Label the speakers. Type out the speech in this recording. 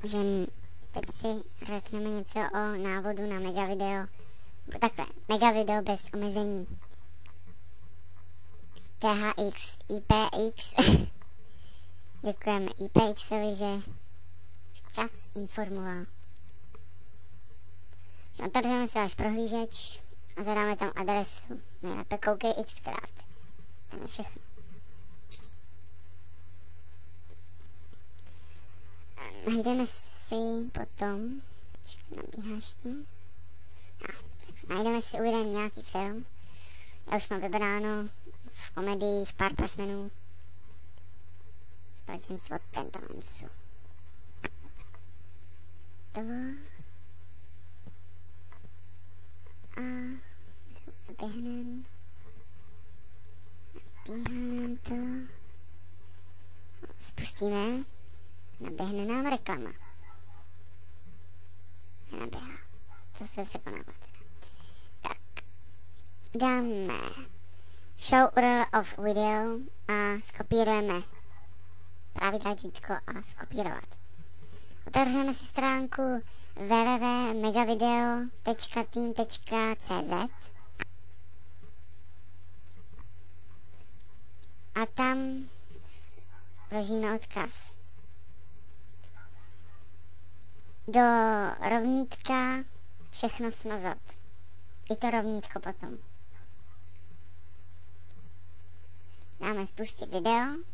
Speaker 1: že teď si řekneme něco o návodu na megavideo. Takhle, megavideo bez omezení. THX, IPX. Děkujeme IPXovi, že včas informoval. Otevřeme si váš prohlížeč a zadáme tam adresu. Nejlépe koukej xkrát. Tam je všechno. Najdeme si potom, nabíhá ještě. Najdeme si uvedem nějaký film. Já už mám vybráno v komediích pár pasmenů. Společenstvo Tentomansu. To. A naběhnem. Nabíhá to. Spustíme. Naběhne nám reklama. Naběhá. Co se překonávat? Tak. Dáme show URL of video a skopírujeme právě tlačítko a skopírovat. Otevřeme si stránku www.megavideo.team.cz a tam vložíme odkaz do rovnítka všechno smazat. I to rovnítko potom. Dáme spustit video.